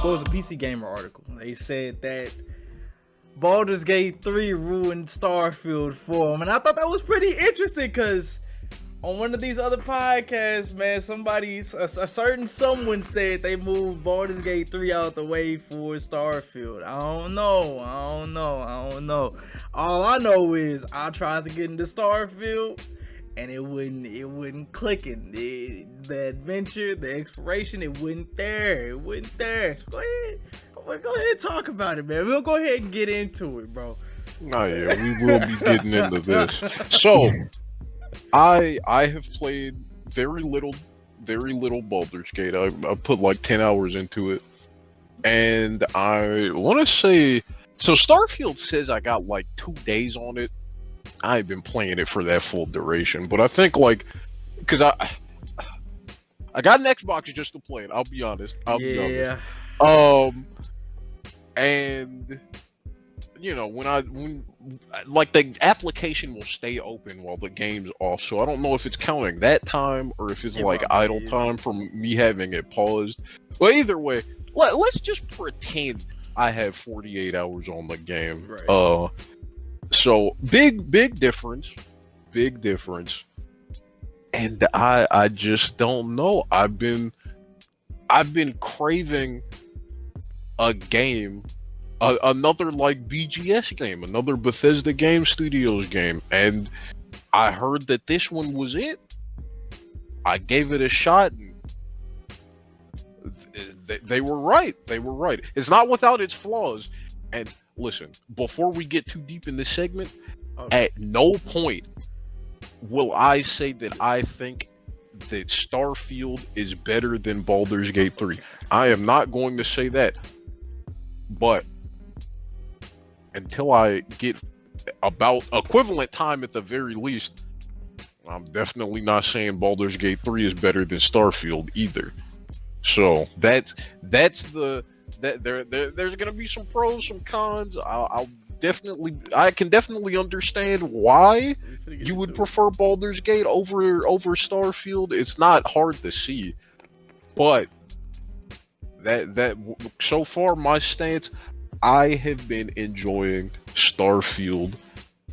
Well, it was a PC Gamer article. They said that Baldur's Gate 3 ruined Starfield for him. And I thought that was pretty interesting because on one of these other podcasts, man, a certain someone said they moved Baldur's Gate 3 out the way for Starfield. I don't know. All I know is I tried to get into Starfield and it wouldn't clicking. The adventure, the exploration, it wasn't there. So go ahead and talk about it, man. We'll go ahead and get into it, bro. Oh yeah, we will be getting into this. So, I have played very little Baldur's Gate. I put like 10 hours into it, and I want to say, so Starfield says I got like 2 days on it. I've been playing it for that full duration, but I think like, because I got an Xbox just to play it. I'll be honest. And you know, when like the application will stay open while the game's off, so I don't know if it's counting that time or if it's like idle time from me having it paused. But either way, let's just pretend I have 48 hours on the game. Right. So big difference, and I just don't know. I've been craving a game, another like BGS game, another Bethesda Game Studios game, and I heard that this one was it. I gave it a shot, and they were right. It's not without its flaws. And listen, before we get too deep in this segment, at no point will I say that I think that Starfield is better than Baldur's Gate 3. I am not going to say that. But until I get about equivalent time at the very least, I'm definitely not saying Baldur's Gate 3 is better than Starfield either. So there's gonna be some pros, some cons. I can definitely understand why you would prefer Baldur's Gate over Starfield. It's not hard to see, but that so far my stance, I have been enjoying Starfield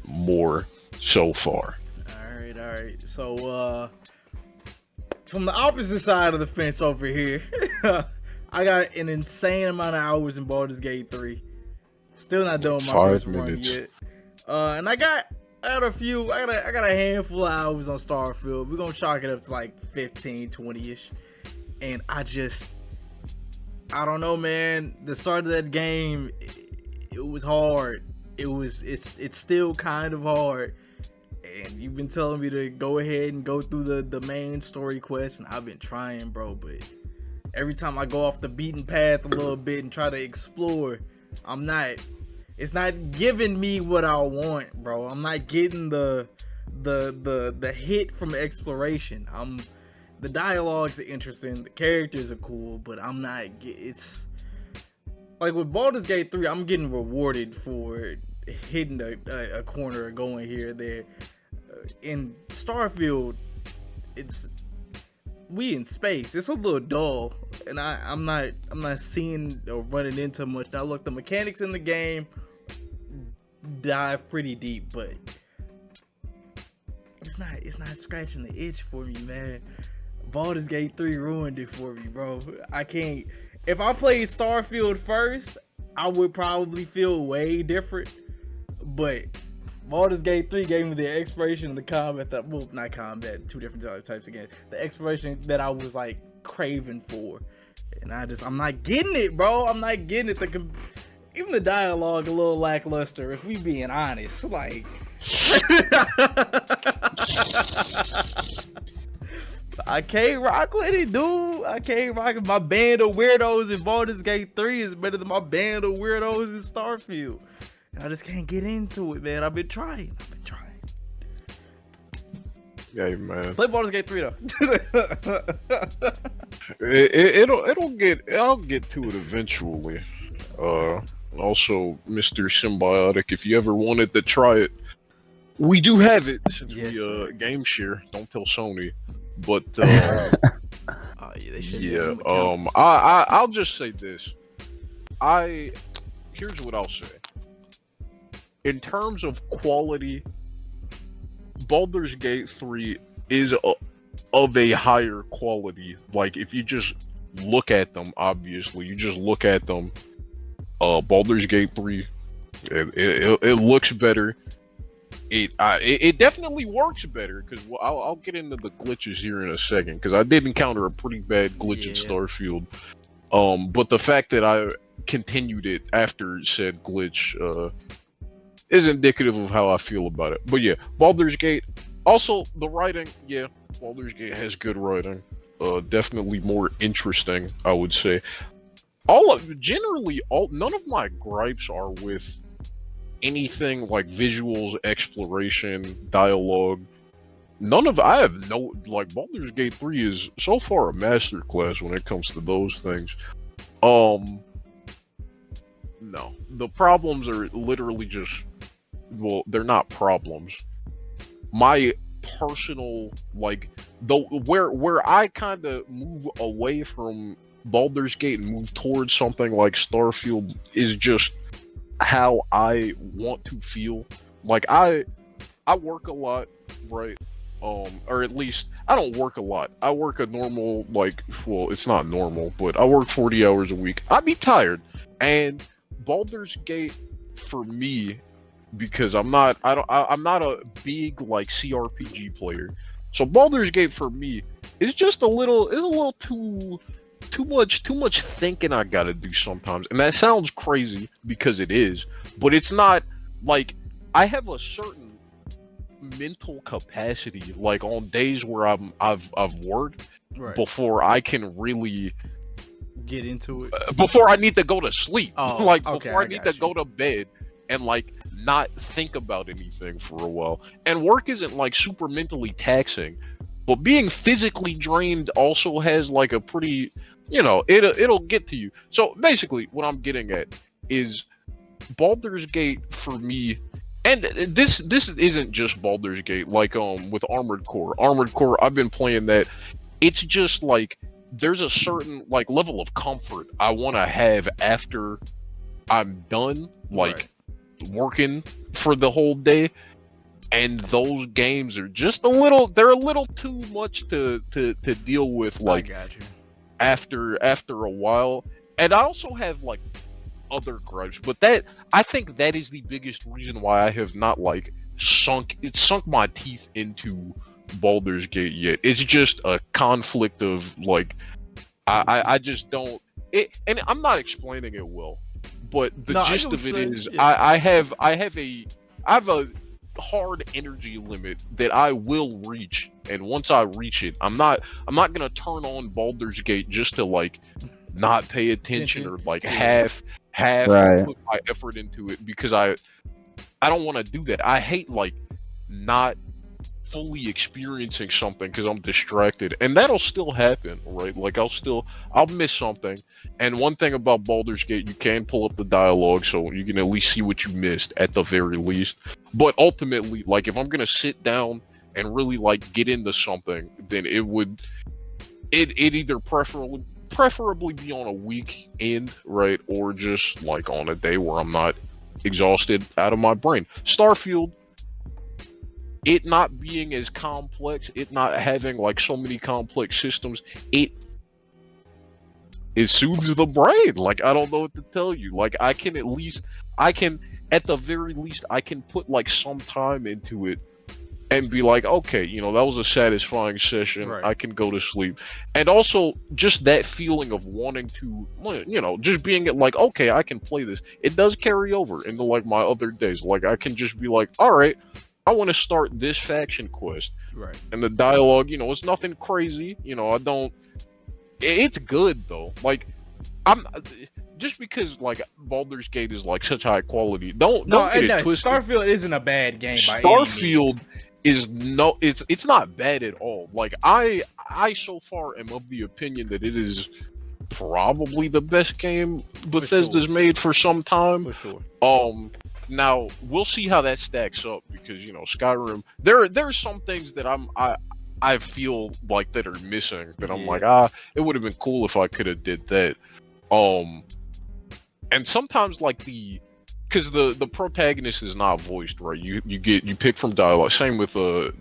more so far. All right. So from the opposite side of the fence over here, I got an insane amount of hours in Baldur's Gate 3. Still not done with my first run yet. And I got a handful of hours on Starfield. We're gonna chalk it up to like 15, 20-ish. And I don't know, man. The start of that game, it was hard. It's still kind of hard. And you've been telling me to go ahead and go through the main story quest, and I've been trying, bro, but every time I go off the beaten path a little bit and try to explore, it's not giving me what I want, bro. I'm not getting the hit from exploration. The dialogues are interesting, the characters are cool, but it's like with Baldur's Gate 3, I'm getting rewarded for hitting a corner or going here or there. In Starfield, we in space. It's a little dull, and I'm not seeing or running into much. Now look, the mechanics in the game dive pretty deep, but it's not scratching the itch for me, man. Baldur's Gate 3 ruined it for me, bro. I can't. If I played Starfield first, I would probably feel way different, but Baldur's Gate 3 gave me the exploration and the combat not combat, two different types again. The exploration that I was like craving for. And I'm not getting it, bro. I'm not getting it. Even the dialogue a little lackluster, if we being honest. Like I can't rock with it, dude. I can't rock with my band of weirdos in Baldur's Gate 3 is better than my band of weirdos in Starfield. I just can't get into it, man. I've been trying. Yeah, man. Play Baldur's Gate 3 though. I'll get to it eventually. Also, Mr. Symbiotic, if you ever wanted to try it, we do have it since we game share. Don't tell Sony. But they should. I'll just say this. here's what I'll say. In terms of quality, Baldur's Gate 3 is of a higher quality. Like, if you just look at them, obviously, you just look at them, Baldur's Gate 3, it looks better. It definitely works better, because I'll get into the glitches here in a second, because I did encounter a pretty bad glitch in Starfield. But the fact that I continued it after said glitch is indicative of how I feel about it. But yeah, Baldur's Gate. Also, the writing, yeah, Baldur's Gate has good writing. Definitely more interesting, I would say. None of my gripes are with anything like visuals, exploration, dialogue. Baldur's Gate 3 is so far a masterclass when it comes to those things. No. The problems are literally just, well, they're not problems. My personal, where I kind of move away from Baldur's Gate and move towards something like Starfield is just how I want to feel. Like, I work a lot, right? Or at least, I don't work a lot. I work a normal, it's not normal, but I work 40 hours a week. I'd be tired. And Baldur's Gate, for me, because I'm not a big, CRPG player. So Baldur's Gate, for me, is just a little too much thinking I gotta do sometimes. And that sounds crazy, because it is. But it's not, I have a certain mental capacity, on days where I've worked, right, before I can really get into it, before I need to go to sleep. Okay, before I need to go to bed and not think about anything for a while. And work isn't super mentally taxing, but being physically drained also has a pretty, it'll get to you. So basically what I'm getting at is Baldur's Gate, for me, and this isn't just Baldur's Gate, with Armored Core, I've been playing that. It's just there's a certain level of comfort I want to have after I'm done right, working for the whole day, and those games are just they're a little too much to deal with I got you. after a while. And I also have other gripes, but I think that is the biggest reason why I have not sunk my teeth into Baldur's Gate yet. It's just a conflict of I just don't it, and I'm not explaining it well, but the gist of it is I have a hard energy limit that I will reach, and once I reach it, I'm not gonna turn on Baldur's Gate just to not pay attention or half Right. put my effort into it, because I don't want to do that. I hate not fully experiencing something because I'm distracted, and that'll still happen, right? I'll miss something. And one thing about Baldur's Gate, you can pull up the dialogue so you can at least see what you missed at the very least. But ultimately, if I'm gonna sit down and really get into something, then it either preferably be on a weekend, right, or just on a day where I'm not exhausted out of my brain. Starfield, it not being as complex, it not having so many complex systems, it soothes the brain. I don't know what to tell you. I can at the very least I can put some time into it and be okay, that was a satisfying session. Right. I can go to sleep. And also, just that feeling of wanting to, just being okay, I can play this. It does carry over into my other days. I can just be all right, I want to start this faction quest. Right. And the dialogue, it's nothing crazy. I don't. It's good though. I'm just because Baldur's Gate is such high quality. Don't get it twisted. Starfield isn't a bad game by Starfield any means. It's not bad at all. I so far am of the opinion that it is probably the best game Bethesda's made for some time. For sure. Now we'll see how that stacks up, because Skyrim, there's some things that I feel that are missing, that I'm it would have been cool if I could have did that. and sometimes like because the protagonist is not voiced, right? You pick from dialogue. Same with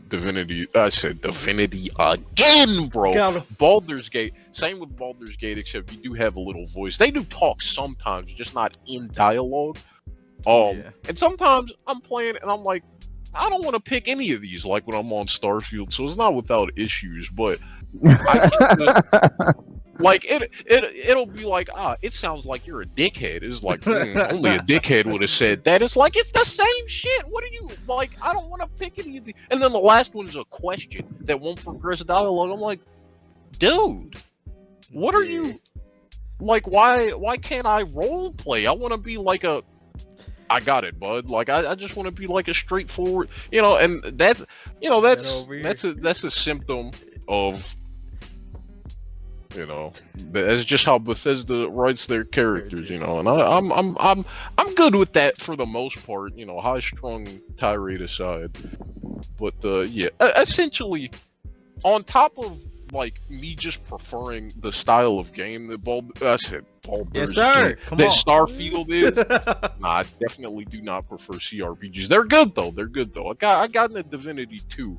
Divinity. I said Divinity again, bro. Got him. Baldur's Gate. Same with Baldur's Gate, except you do have a little voice. They do talk sometimes, just not in dialogue. And sometimes I'm playing and I'm like, I don't want to pick any of these, like when I'm on Starfield. So it's not without issues, but like it'll be like, it sounds like you're a dickhead. It's like only a dickhead would have said that. It's like it's the same shit. What are you like? I don't want to pick any of these. And then the last one is a question that won't progress dialogue. I'm like, dude, what are you like? Why can't I role play? I want to be like a. I got it, bud. Like I just want to be like a straightforward, and that's a symptom of. That's just how Bethesda writes their characters, and I'm good with that for the most part, high strung tirade aside. But essentially, on top of like me just preferring the style of game that yes, sir. Starfield is, I definitely do not prefer CRPGs. They're good though. I got into Divinity 2,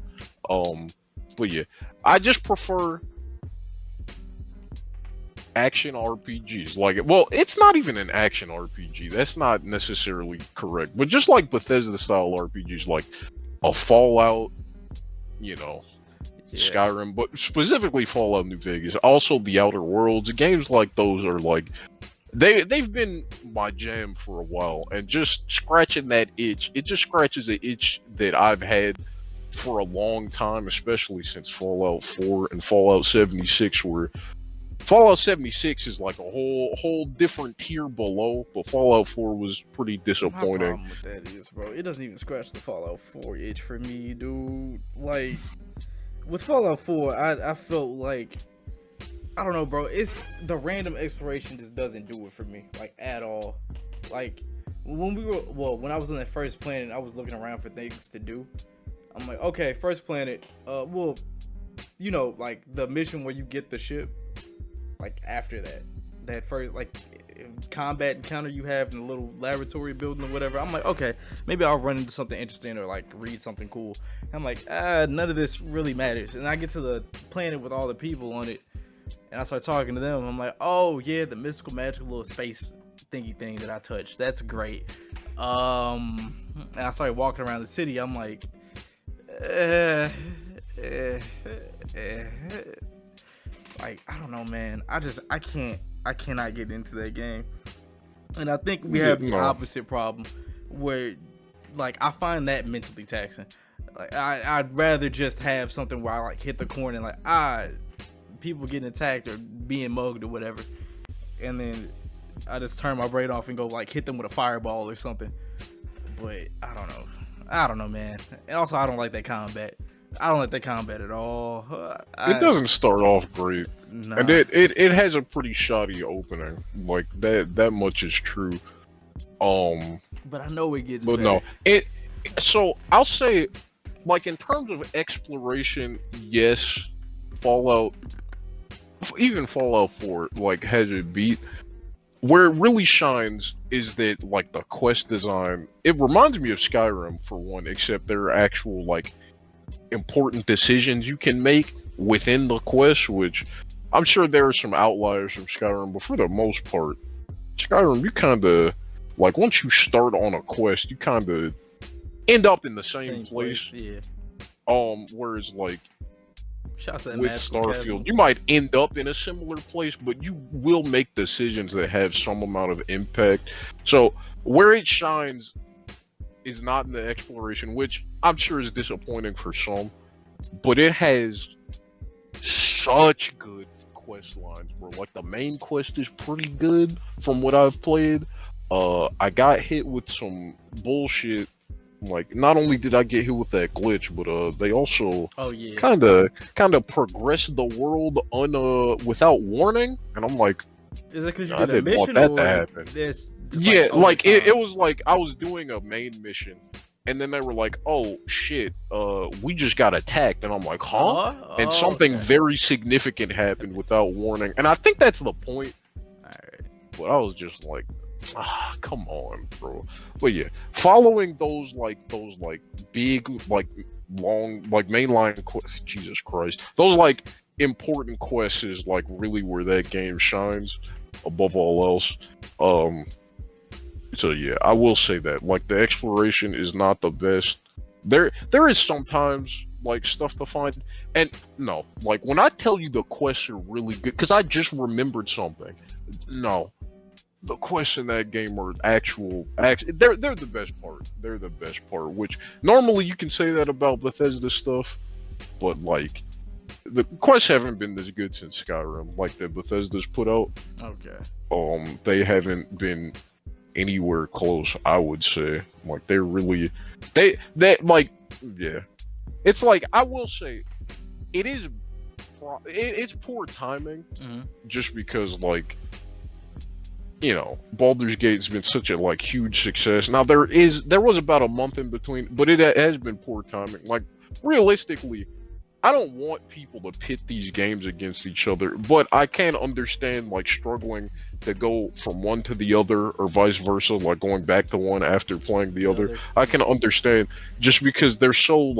but yeah, I just prefer action RPGs. It's not even an action RPG. That's not necessarily correct. But just like Bethesda style RPGs, like a Fallout, Skyrim, but specifically Fallout New Vegas. Also, The Outer Worlds. Games like those are like they've been my jam for a while, and just scratching that itch. It just scratches the itch that I've had for a long time, especially since Fallout 4 and Fallout 76 were. Fallout 76 is like a whole different tier below, but Fallout 4 was pretty disappointing. My problem with that is, bro, it doesn't even scratch the Fallout 4 itch for me, dude. Like, with Fallout 4, I felt like, I don't know, bro, it's the random exploration just doesn't do it for me, like, at all. Like, when I was on that first planet, I was looking around for things to do. I'm like, okay, first planet, like, the mission where you get the ship. Like after that first like combat encounter you have in the little laboratory building or whatever, I'm like, okay, maybe I'll run into something interesting or like read something cool. And I'm like, none of this really matters. And I get to the planet with all the people on it, and I start talking to them. I'm like, oh yeah, the mystical, magical little space thingy thing that I touched. That's great. And I started walking around the city. I'm like, like, I don't know, man. I cannot get into that game. And I think we have the opposite problem where, like, I find that mentally taxing. Like, I'd rather just have something where I, like, hit the corner and, like, people getting attacked or being mugged or whatever. And then I just turn my brain off and go, like, hit them with a fireball or something. But I don't know, man. And also, I don't like that combat. I don't like that combat at all. It doesn't start off great, nah. And it has a pretty shoddy opening. Like that much is true. But I know it gets. But better. no, So I'll say, like in terms of exploration, yes, even Fallout 4, like has it beat. Where it really shines is that like the quest design. It reminds me of Skyrim for one, except there are actual like important decisions you can make within the quest, which I'm sure there are some outliers from Skyrim, but for the most part, Skyrim, you kind of like once you start on a quest, you kind of end up in the same place. Yeah. Whereas like with Starfield, you might end up in a similar place, but you will make decisions that have some amount of impact. So where it shines is not in the exploration, which I'm sure is disappointing for some, but it has such good quest lines, bro. Like the main quest is pretty good from what I've played. I got hit with some bullshit. Like, not only did I get hit with that glitch, but they also kind of progressed the world without warning, and I'm like, is it because you I didn't want that to happen. Yeah, like it was like I was doing a main mission, and then they were like, "Oh shit, we just got attacked," and I'm like, "Huh?" And something very significant happened without warning, and I think that's the point. Alright. But I was just like, Come on, bro. But yeah, following those big long mainline Jesus Christ, those important quests is really where that game shines above all else. Um, so yeah, I will say that the exploration is not the best. There is sometimes stuff to find, and no, when I tell you the quests are really good, because I just remembered something. No, the quests in that game are they're the best part. They're the best part. Which normally you can say that about Bethesda stuff, but the quests haven't been this good since Skyrim. That Bethesda's put out. Okay. They haven't been anywhere close, I would say. They're really yeah. It's I will say it's poor timing, just because Baldur's Gate's been such a huge success. Now there was about a month in between, but it has been poor timing. Realistically, I don't want people to pit these games against each other, but I can understand struggling to go from one to the other or vice versa, going back to one after playing the other. I can understand, just because they're so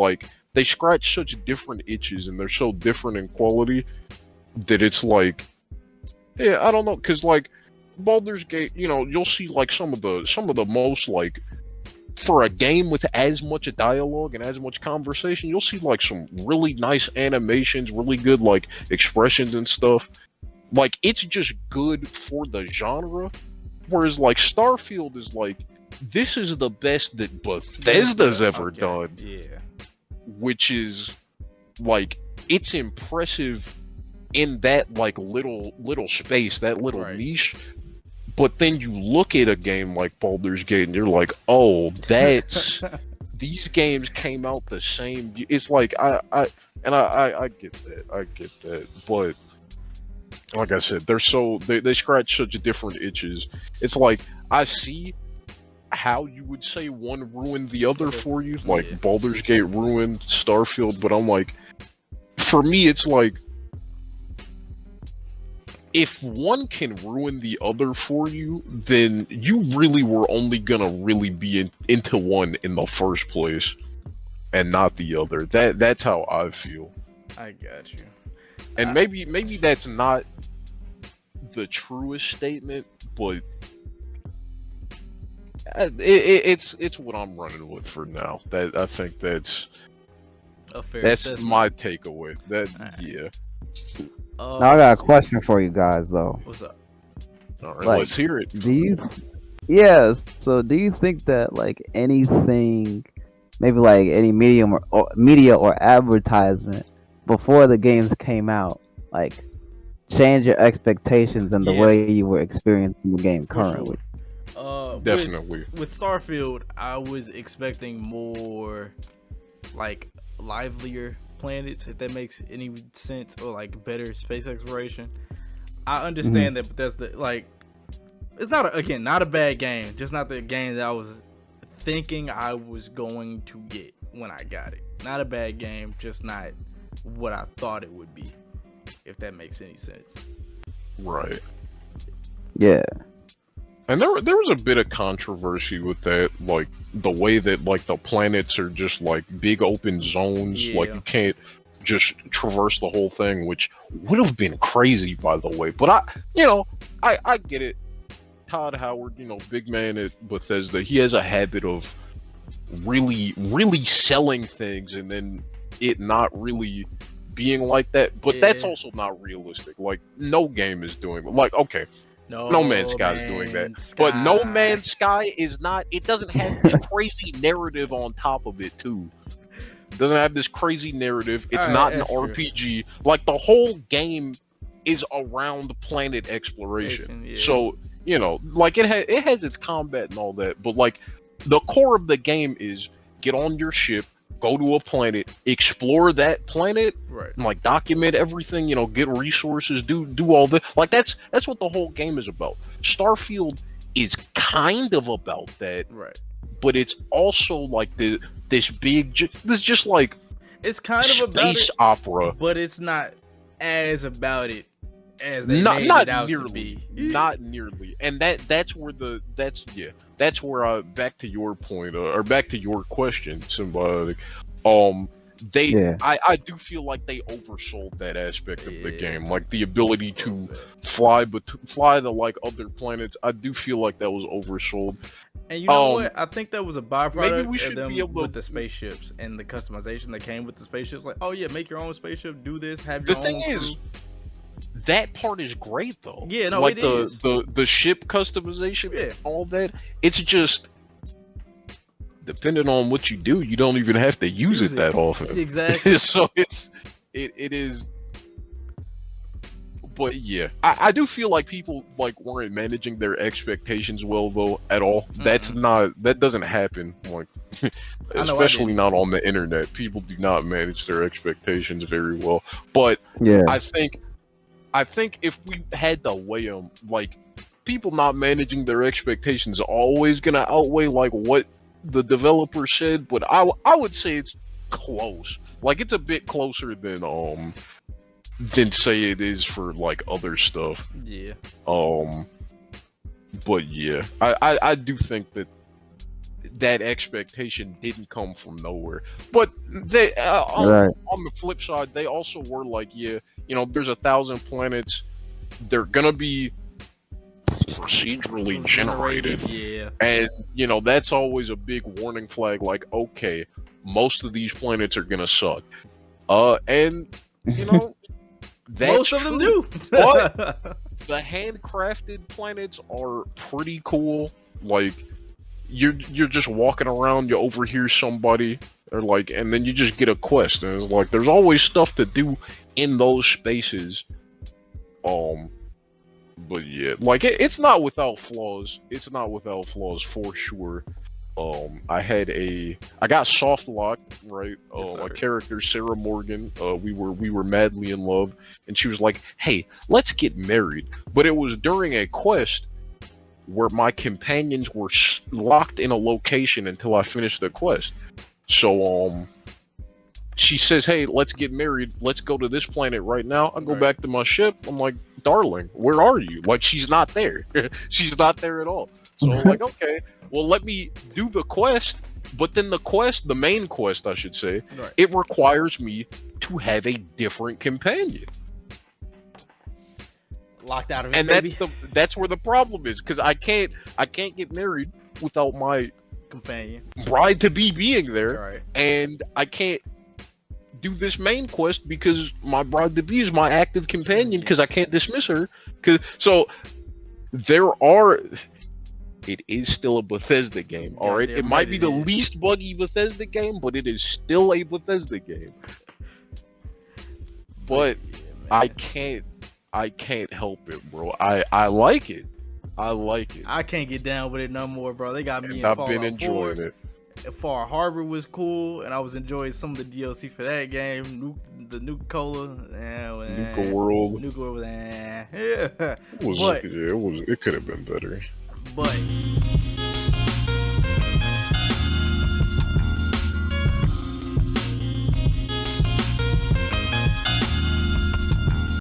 they scratch such different itches and they're so different in quality that it's yeah, I don't know, because Baldur's Gate, you'll see some of the most for a game with as much dialogue and as much conversation, you'll see some really nice animations, really good expressions and stuff. It's just good for the genre. Whereas Starfield is this is the best that Bethesda's ever done. Yeah. Which is it's impressive in that little space, that little niche. But then you look at a game like Baldur's Gate and you're oh, that's these games came out the same. It's I get that. I get that. But like I said, they scratch such different itches. It's I see how you would say one ruined the other for you, Baldur's Gate ruined Starfield, but I'm for me it's if one can ruin the other for you, then you really were only gonna really be into one in the first place, and not the other. That's how I feel. I got you. And maybe that's not the truest statement, but it's what I'm running with for now. That I think that's a fair that's assessment. my takeaway. Yeah. Now I got a question for you guys though. What's up? All right, let's hear it. So do you think that anything, maybe any medium or media or advertisement before the games came out, change your expectations and the way you were experiencing the game currently? Sure. Definitely. With Starfield, I was expecting more livelier planets, if that makes any sense, or better space exploration. I understand that, but that's it's not a bad game, just not the game that I was thinking I was going to get when I got it. Not a bad game, just not what I thought it would be, if that makes any sense. Right. Yeah. And there was a bit of controversy with that, the way that the planets are just big open zones, you can't just traverse the whole thing, which would have been crazy, by the way. But I get it. Todd Howard, big man at Bethesda, he has a habit of really, really selling things and then it not really being like that. But that's also not realistic. No game is doing okay. No Man's Sky is doing that. But No Man's Sky is not, it doesn't have this crazy narrative on top of it too. It doesn't have this crazy narrative. It's not an RPG. The whole game is around planet exploration. Yeah. So, it has its combat and all that, but the core of the game is get on your ship, go to a planet, explore that planet, and document everything, get resources, do all this. That's what the whole game is about. Starfield is kind of about that, but it's also this big, it's kind of about space opera, but it's not as about it as they not made not it out nearly, to be. not nearly. And that's where that's where back to your point or back to your question, Symbiotic. Yeah. I do feel like they oversold that aspect of the Yeah. game, like the ability to fly to like other planets. I do feel like that was oversold. And you know what? I think that was a byproduct maybe we of should them be able with to- the spaceships and the customization that came with the spaceships. Like, oh yeah, make your own spaceship, do this, have The your thing own crew. is, that part is great though. Yeah, no, like it the, is. the ship customization, Yeah. all that. It's just depending on what you do, you don't even have to use it that often. Exactly. So it is. But yeah, I do feel like people like weren't managing their expectations well though at all. That doesn't happen like especially not on the internet. People do not manage their expectations very well. But Yeah. I think if we had to weigh them, like people not managing their expectations are always gonna outweigh like what the developer said. But I would say it's close. Like it's a bit closer than say it is for like other stuff. Yeah. But yeah, I do think that expectation didn't come from nowhere. But they on the flip side, they also were like, yeah, you know, there's 1,000 planets. They're gonna be procedurally generated. Yeah. And you know, that's always a big warning flag. Like, okay, most of these planets are gonna suck. And you know. That's most of them do. But the handcrafted planets are pretty cool. Like you're just walking around, you overhear somebody, or like, and then you just get a quest, and it's like there's always stuff to do in those spaces. But yeah, like it's not without flaws. It's not without flaws for sure. I got soft locked, right? A character, Sarah Morgan. We were madly in love, and she was like, "Hey, let's get married." But it was during a quest where my companions were locked in a location until I finished the quest. So she says, "Hey, let's get married. Let's go to this planet right now." I go back to my ship. I'm like, "Darling, where are you?" Like she's not there. She's not there at all. So I'm like, okay, well, let me do the quest. But then the main quest, I should say, it requires me to have a different companion. Locked out of it, and that's where the problem is, because I can't get married without my companion bride to be being there, and I can't do this main quest because my bride to be is my active companion, because I can't dismiss her. So it is still a Bethesda game, all right? It might be the least buggy Bethesda game, but it is still a Bethesda game. But I can't help it, bro. I like it. I like it. I can't get down with it no more, bro. They got me in I've Fallout been enjoying 4. it. Far Harbor was cool, and I was enjoying some of the DLC for that game. The Nuka Cola, Nuka World. Nuka World was It could have been better. But